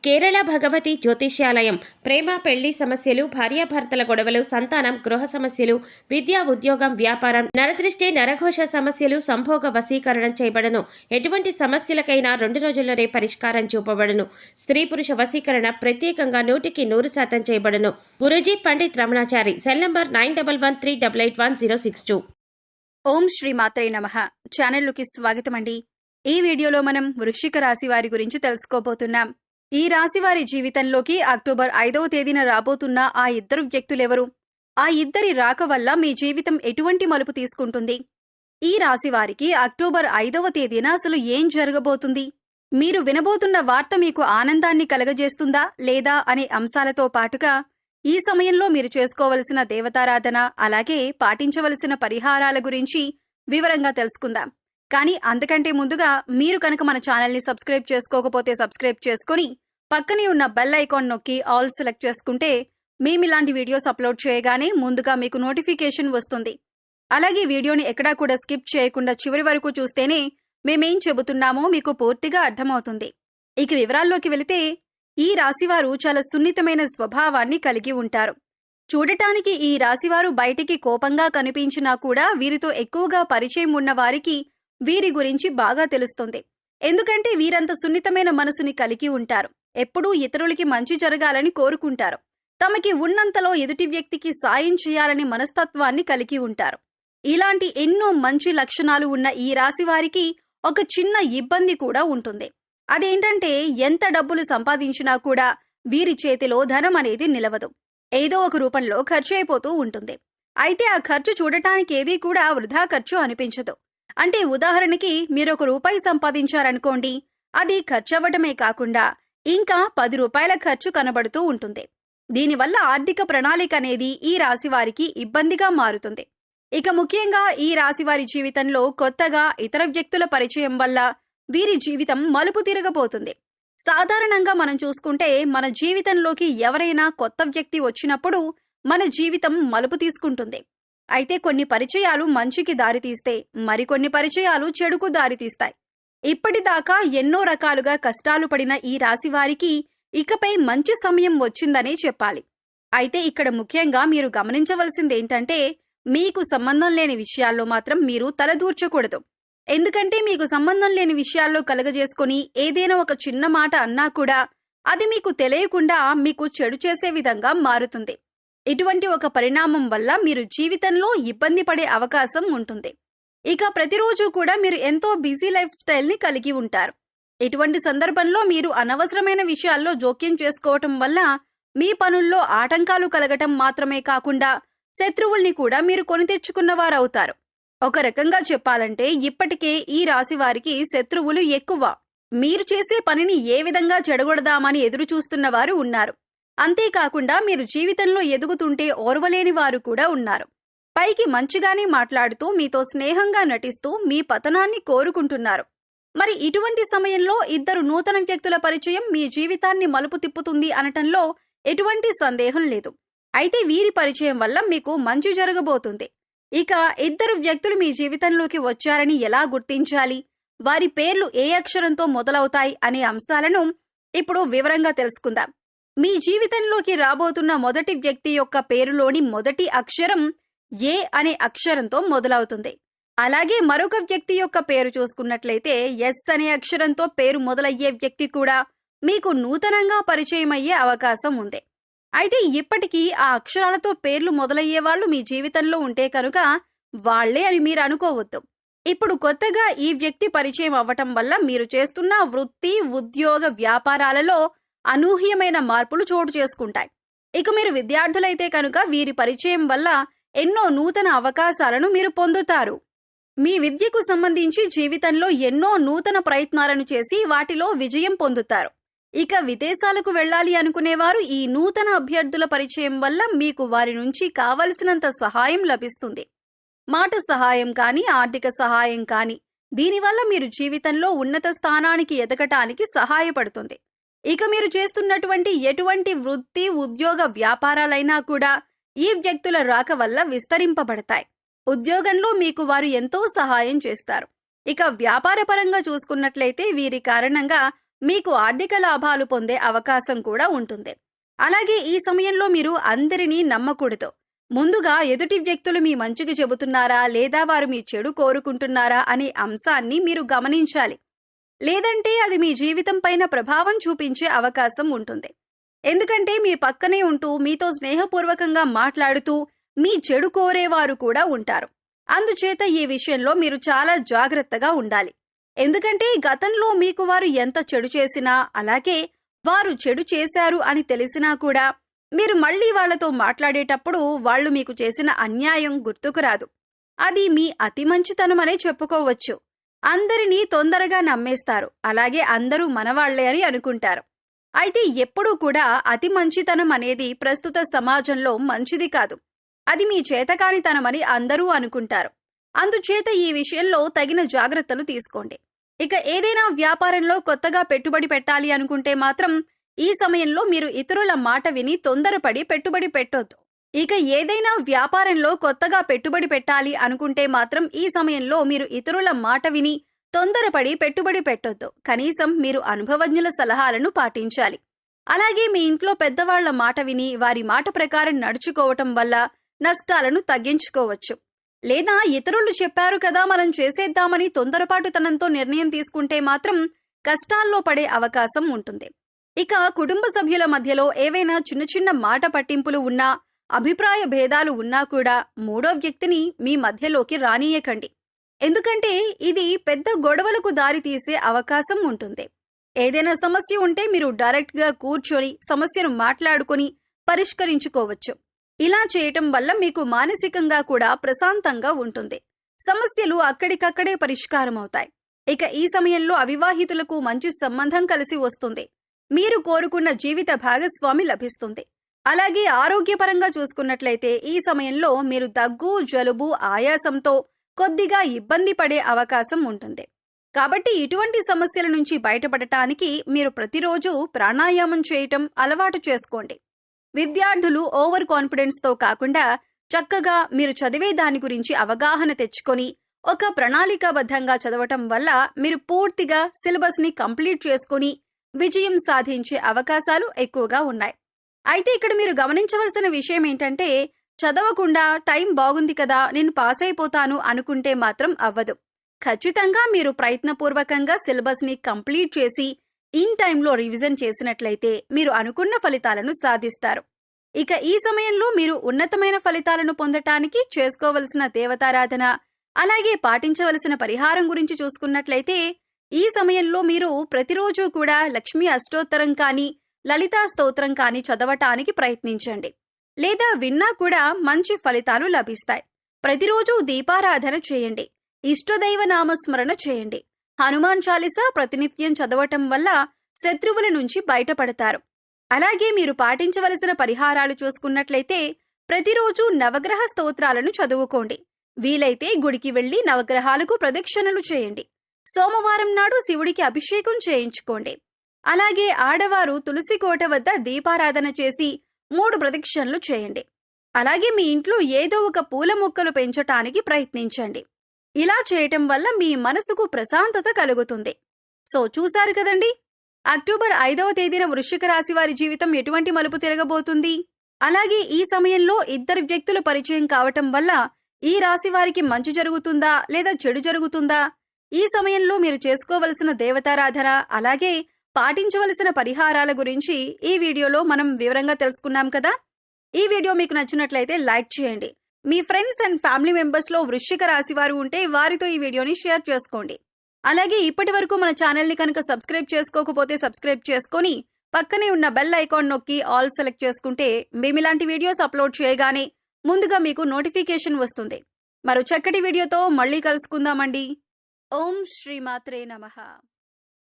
కేరళ భగవతి జ్యోతిష్యాలయం ప్రేమ పెళ్లి సమస్యలు, భార్యాభర్తల గొడవలు, సంతానం, గృహ సమస్యలు, విద్యా, ఉద్యోగం, వ్యాపారం, నరదృష్టి, నరఘోష సమస్యలు, సంభోగ వశీకరణం చేయబడను. ఎటువంటి సమస్యలకైనా 2 రోజుల్లోనే పరిష్కారం చూపబడను. స్త్రీ పురుష వశీకరణ ప్రత్యేకంగా 100% చేయబడను. గురూజీ పండిత్ రమణాచారి. Cell number 9113881062. ఓం శ్రీ మాత్రే నమః. ఛానల్లోకి స్వాగతమండి. ఈ వీడియోలో మనం వృశ్చిక రాశి వారి గురించి తెలుసుకోబోతున్నాం. ఈ రాశి వారి జీవితంలోకి అక్టోబర్ 5వ తేదీన రాబోతున్న ఆ ఇద్దరు వ్యక్తులెవరు? ఆ ఇద్దరి రాక వల్ల మీ జీవితం ఎటువంటి మలుపు తీసుకుంటుంది? ఈ రాశి వారికి అక్టోబర్ 5వ తేదీన అసలు ఏం జరగబోతుంది? మీరు వినబోతున్న వార్త మీకు ఆనందాన్ని కలగజేస్తుందా లేదా అనే అంశాలతో పాటుగా ఈ సమయంలో మీరు చేసుకోవలసిన దేవతారాధన, అలాగే పాటించవలసిన పరిహారాల గురించి వివరంగా తెలుసుకుందాం. కానీ అంతకంటే ముందుగా మీరు కనుక మన ఛానల్ని సబ్స్క్రైబ్ చేసుకోకపోతే సబ్స్క్రైబ్ చేసుకుని పక్కనే ఉన్న బెల్ ఐకాన్ నొక్కి ఆల్ సెలెక్ట్ చేసుకుంటే మేమిలాంటి వీడియోస్ అప్లోడ్ చేయగానే ముందుగా మీకు నోటిఫికేషన్ వస్తుంది. అలాగే వీడియోని ఎక్కడా కూడా స్కిప్ చేయకుండా చివరి వరకు చూస్తేనే మేమేం చెబుతున్నామో మీకు పూర్తిగా అర్థమవుతుంది. ఇక వివరాల్లోకి వెళితే, ఈ రాశివారు చాలా సున్నితమైన స్వభావాన్ని కలిగి ఉంటారు. చూడటానికి ఈ రాశివారు బయటికి కోపంగా కనిపించినా కూడా వీరితో ఎక్కువగా పరిచయం ఉన్న వారికి వీరి గురించి బాగా తెలుస్తుంది. ఎందుకంటే వీరంత సున్నితమైన మనసుని కలిగి ఉంటారు. ఎప్పుడూ ఇతరులకి మంచి జరగాలని కోరుకుంటారు. తమకి ఉన్నంతలో ఎదుటి వ్యక్తికి సాయం చేయాలని మనస్తత్వాన్ని కలిగి ఉంటారు. ఇలాంటి ఎన్నో మంచి లక్షణాలు ఉన్న ఈ రాశి వారికి ఒక చిన్న ఇబ్బంది కూడా ఉంటుంది. అదేంటంటే, ఎంత డబ్బులు సంపాదించినా కూడా వీరి చేతిలో ధనం అనేది నిలవదు. ఏదో ఒక రూపంలో ఖర్చు అయిపోతూ ఉంటుంది. అయితే ఆ ఖర్చు చూడటానికి ఏదీ కూడా వృధా ఖర్చు అనిపించదు. అంటే ఉదాహరణకి మీరు ₹1 సంపాదించారనుకోండి, అది ఖర్చవ్వటమే కాకుండా ఇంకా ₹10 ఖర్చు కనబడుతూ ఉంటుంది. దీనివల్ల ఆర్థిక ప్రణాళిక అనేది ఈ రాశి వారికి ఇబ్బందిగా మారుతుంది. ఇక ముఖ్యంగా ఈ రాశి వారి జీవితంలో కొత్తగా ఇతర వ్యక్తుల పరిచయం వల్ల వీరి జీవితం మలుపు తిరగబోతుంది. సాధారణంగా మనం చూసుకుంటే, మన జీవితంలోకి ఎవరైనా కొత్త వ్యక్తి వచ్చినప్పుడు మన జీవితం మలుపు తీసుకుంటుంది. అయితే కొన్ని పరిచయాలు మంచికి దారితీస్తే, మరికొన్ని పరిచయాలు చెడుకు దారితీస్తాయి. ఇప్పటిదాకా ఎన్నో రకాలుగా కష్టాలు పడిన ఈ రాశి వారికి ఇకపై మంచి సమయం వచ్చిందనే చెప్పాలి. అయితే ఇక్కడ ముఖ్యంగా మీరు గమనించవలసిందేంటంటే, మీకు సంబంధం లేని విషయాల్లో మాత్రం మీరు తలదూర్చకూడదు. ఎందుకంటే మీకు సంబంధం లేని విషయాల్లో కలగజేసుకొని ఏదైనా ఒక చిన్న మాట అన్నా కూడా అది మీకు తెలియకుండా మీకు చెడు చేసే విధంగా మారుతుంది. ఇటువంటి ఒక పరిణామం వల్ల మీరు జీవితంలో ఇబ్బంది పడే అవకాశం ఉంటుంది. ఇక ప్రతిరోజు కూడా మీరు ఎంతో బిజీ లైఫ్ స్టైల్ని కలిగి ఉంటారు. ఇటువంటి సందర్భంలో మీరు అనవసరమైన విషయాల్లో జోక్యం చేసుకోవటం వల్ల మీ పనుల్లో ఆటంకాలు కలగటం మాత్రమే కాకుండా శత్రువుల్ని కూడా మీరు కొని తెచ్చుకున్నవారవుతారు. ఒక రకంగా చెప్పాలంటే, ఇప్పటికే ఈ రాశి వారికి శత్రువులు ఎక్కువ. మీరు చేసే పనిని ఏ విధంగా చెడగొడదామని ఎదురు చూస్తున్న వారు ఉన్నారు. అంతేకాకుండా మీరు జీవితంలో ఎదుగుతుంటే ఓర్వలేని వారు కూడా ఉన్నారు. పైకి మంచిగానే మాట్లాడుతూ మీతో స్నేహంగా నటిస్తూ మీ పతనాన్ని కోరుకుంటున్నారు. మరి ఇటువంటి సమయంలో ఇద్దరు నూతన వ్యక్తుల పరిచయం మీ జీవితాన్ని మలుపు తిప్పుతుంది అనటంలో ఎటువంటి సందేహం లేదు. అయితే వీరి పరిచయం వల్ల మీకు మంచి జరగబోతుంది. ఇక ఇద్దరు వ్యక్తులు మీ జీవితంలోకి వచ్చారని ఎలా గుర్తించాలి, వారి పేర్లు ఏ అక్షరంతో మొదలవుతాయి అనే అంశాలను ఇప్పుడు వివరంగా తెలుసుకుందాం. మీ జీవితంలోకి రాబోతున్న మొదటి వ్యక్తి యొక్క పేరులోని మొదటి అక్షరం ఏ అనే అక్షరంతో మొదలవుతుంది. అలాగే మరొక వ్యక్తి యొక్క పేరు చూసుకున్నట్లయితే ఎస్ అనే అక్షరంతో పేరు మొదలయ్యే వ్యక్తి కూడా మీకు నూతనంగా పరిచయం అయ్యే అవకాశం ఉంది. అయితే ఇప్పటికీ ఆ అక్షరాలతో పేర్లు మొదలయ్యే వాళ్ళు మీ జీవితంలో ఉంటే కనుక వాళ్లే అని మీరు అనుకోవద్దు. ఇప్పుడు కొత్తగా ఈ వ్యక్తి పరిచయం అవ్వటం వల్ల మీరు చేస్తున్న వృత్తి, ఉద్యోగ, వ్యాపారాలలో అనూహ్యమైన మార్పులు చోటు చేసుకుంటాయి. ఇక మీరు విద్యార్థులైతే కనుక వీరి పరిచయం వల్ల ఎన్నో నూతన అవకాశాలను మీరు పొందుతారు. మీ విద్యకు సంబంధించి జీవితంలో ఎన్నో నూతన ప్రయత్నాలను చేసి వాటిలో విజయం పొందుతారు. ఇక విదేశాలకు వెళ్ళాలి అనుకునేవారు ఈ నూతన అభ్యర్థుల పరిచయం వల్ల మీకు వారి నుంచి కావలసినంత సహాయం లభిస్తుంది. మాట సహాయం కానీ, ఆర్థిక సహాయం కానీ, దీనివల్ల మీరు జీవితంలో ఉన్నత స్థానానికి ఎదగటానికి సహాయపడుతుంది. ఇక మీరు చేస్తున్నటువంటి ఎటువంటి వృత్తి, ఉద్యోగ, వ్యాపారాలైనా కూడా ఈ వ్యక్తుల రాక వల్ల విస్తరింపబడతాయి. ఉద్యోగంలో మీకు వారు ఎంతో సహాయం చేస్తారు. ఇక వ్యాపారపరంగా చూసుకున్నట్లయితే వీరి కారణంగా మీకు ఆర్థిక లాభాలు పొందే అవకాశం కూడా ఉంటుంది. అలాగే ఈ సమయంలో మీరు అందరినీ నమ్మకూడదు. ముందుగా ఎదుటి వ్యక్తులు మీ మంచికి చెబుతున్నారా లేదా వారు మీ చెడు కోరుకుంటున్నారా అనే అంశాన్ని మీరు గమనించాలి. లేదంటే అది మీ జీవితం పైన ప్రభావం చూపించే అవకాశం ఉంటుంది. ఎందుకంటే మీ పక్కనే ఉంటూ మీతో స్నేహపూర్వకంగా మాట్లాడుతూ మీ చెడు కోరేవారు కూడా ఉంటారు. అందుచేత ఈ విషయంలో మీరు చాలా జాగ్రత్తగా ఉండాలి. ఎందుకంటే గతంలో మీకు వారు ఎంత చెడు చేసినా, అలాగే వారు చెడు చేశారు అని తెలిసినా కూడా మీరు మళ్ళీ వాళ్లతో మాట్లాడేటప్పుడు వాళ్ళు మీకు చేసిన అన్యాయం గుర్తుకు రాదు. అది మీ అతి మంచితనమనే చెప్పుకోవచ్చు. అందరినీ తొందరగా నమ్మేస్తారు, అలాగే అందరూ మనవాళ్లే అని అనుకుంటారు. అయితే ఎప్పుడూ కూడా అతి మంచితనం అనేది ప్రస్తుత సమాజంలో మంచిది కాదు. అది మీ చేతకానితనమని అందరూ అనుకుంటారు. అందుచేత ఈ విషయంలో తగిన జాగ్రత్తలు తీసుకోండి. ఇక ఏదైనా వ్యాపారంలో కొత్తగా పెట్టుబడి పెట్టాలి అనుకుంటే మాత్రం ఈ సమయంలో మీరు ఇతరుల మాట విని తొందరపడి పెట్టుబడి పెట్టొద్దు. ఇక ఏదైనా వ్యాపారంలో కొత్తగా పెట్టుబడి పెట్టాలి అనుకుంటే మాత్రం ఈ సమయంలో మీరు ఇతరుల మాట విని తొందరపడి పెట్టుబడి పెట్టొద్దు. కనీసం మీరు అనుభవజ్ఞుల సలహాలను పాటించాలి. అలాగే మీ ఇంట్లో పెద్దవాళ్ల మాట విని వారి మాట ప్రకారం నడుచుకోవటం వల్ల నష్టాలను తగ్గించుకోవచ్చు. లేదా ఇతరులు చెప్పారు కదా మనం చేసేద్దామని తొందరపాటుతనంతో నిర్ణయం తీసుకుంటే మాత్రం కష్టాల్లో పడే అవకాశం ఉంటుంది. ఇక కుటుంబ సభ్యుల మధ్యలో ఏవైనా చిన్న చిన్న మాట పట్టింపులు ఉన్నా, అభిప్రాయ భేదాలు ఉన్నా కూడా మూడో వ్యక్తిని మీ మధ్యలోకి రానీయకండి. ఎందుకంటే ఇది పెద్ద గొడవలకు దారి తీసే అవకాశం ఉంటుంది. ఏదైనా సమస్య ఉంటే మీరు డైరెక్ట్గా కూర్చొని సమస్యను మాట్లాడుకొని పరిష్కరించుకోవచ్చు. ఇలా చేయటం వల్ల మీకు మానసికంగా కూడా ప్రశాంతంగా ఉంటుంది. సమస్యలు అక్కడికక్కడే పరిష్కారమవుతాయి. ఇక ఈ సమయంలో అవివాహితులకు మంచి సంబంధం కలిసి వస్తుంది. మీరు కోరుకున్న జీవిత భాగస్వామి లభిస్తుంది. అలాగే ఆరోగ్యపరంగా చూసుకున్నట్లయితే ఈ సమయంలో మీరు దగ్గు, జలుబు, ఆయాసంతో కొద్దిగా ఇబ్బంది పడే అవకాశం ఉంటుంది. కాబట్టి ఇటువంటి సమస్యల నుంచి బయటపడటానికి మీరు ప్రతిరోజు ప్రాణాయామం చేయటం అలవాటు చేసుకోండి. విద్యార్థులు ఓవర్ కాన్ఫిడెన్స్తో కాకుండా చక్కగా మీరు చదివే దాని గురించి అవగాహన తెచ్చుకొని ఒక ప్రణాళికాబద్ధంగా చదవటం వల్ల మీరు పూర్తిగా సిలబస్ని కంప్లీట్ చేసుకుని విజయం సాధించే అవకాశాలు ఎక్కువగా ఉన్నాయి. అయితే ఇక్కడ మీరు గమనించవలసిన విషయం ఏంటంటే, చదవకుండా టైం బాగుంది కదా నేను పాస్ అయిపోతాను అనుకుంటే మాత్రం అవ్వదు. ఖచ్చితంగా మీరు ప్రయత్నపూర్వకంగా సిలబస్ని కంప్లీట్ చేసి ఇన్ టైంలో రివిజన్ చేసినట్లయితే మీరు అనుకున్న ఫలితాలను సాధిస్తారు. ఇక ఈ సమయంలో మీరు ఉన్నతమైన ఫలితాలను పొందటానికి చేసుకోవలసిన దేవతారాధన, అలాగే పాటించవలసిన పరిహారం గురించి చూసుకున్నట్లయితే ఈ సమయంలో మీరు ప్రతిరోజు కూడా లక్ష్మీ అష్టోత్తరం కానీ, లలితా స్తోత్రం కానీ చదవటానికి ప్రయత్నించండి. లేదా విన్నా కూడా మంచి ఫలితాలు లభిస్తాయి. ప్రతిరోజు దీపారాధన చేయండి. ఇష్టదైవ నామస్మరణ చేయండి. హనుమాన్ చాలీసా ప్రతినిత్యం చదవటం వల్ల శత్రువుల నుంచి బయటపడతారు. అలాగే మీరు పాటించవలసిన పరిహారాలు చూసుకున్నట్లయితే ప్రతిరోజు నవగ్రహ స్తోత్రాలను చదువుకోండి. వీలైతే గుడికి వెళ్లి నవగ్రహాలకు ప్రదక్షిణలు చేయండి. సోమవారం నాడు శివుడికి అభిషేకం చేయించుకోండి. అలాగే ఆడవారు తులసి కోట వద్ద దీపారాధన చేసి 3 ప్రదక్షిణలు చేయండి. అలాగే మీ ఇంట్లో ఏదో ఒక పూల మొక్కలు పెంచటానికి ప్రయత్నించండి. ఇలా చేయటం వల్ల మీ మనసుకు ప్రశాంతత కలుగుతుంది. సో చూశారు కదండి, అక్టోబర్ 5వ తేదీన వృశ్చిక రాశి వారి జీవితం ఎటువంటి మలుపు తిరగబోతుంది. అలాగే ఈ సమయంలో ఇద్దరు వ్యక్తులు పరిచయం కావటం వల్ల ఈ రాశి వారికి మంచి జరుగుతుందా లేదా చెడు జరుగుతుందా, ఈ సమయంలో మీరు చేసుకోవలసిన దేవతారాధన, అలాగే పాటించవలసిన పరిహారాల గురించి ఈ వీడియోలో మనం వివరంగా తెలుసుకున్నాం కదా. ఈ వీడియో మీకు నచ్చినట్లయితే లైక్ చేయండి. మీ ఫ్రెండ్స్ అండ్ ఫ్యామిలీ మెంబర్స్లో వృశ్చిక రాశి వారు ఉంటే వారితో ఈ వీడియోని షేర్ చేసుకోండి. అలాగే ఇప్పటి వరకు మన ఛానల్ని కనుక సబ్స్క్రైబ్ చేసుకోకపోతే సబ్స్క్రైబ్ చేసుకొని పక్కనే ఉన్న బెల్ ఐకాన్ నొక్కి ఆల్ సెలెక్ట్ చేసుకుంటే మేము ఇలాంటి వీడియోస్ అప్లోడ్ చేయగానే ముందుగా మీకు నోటిఫికేషన్ వస్తుంది. మరో చక్కటి వీడియోతో మళ్ళీ కలుసుకుందామండి. ఓం శ్రీమాత్రే నమః.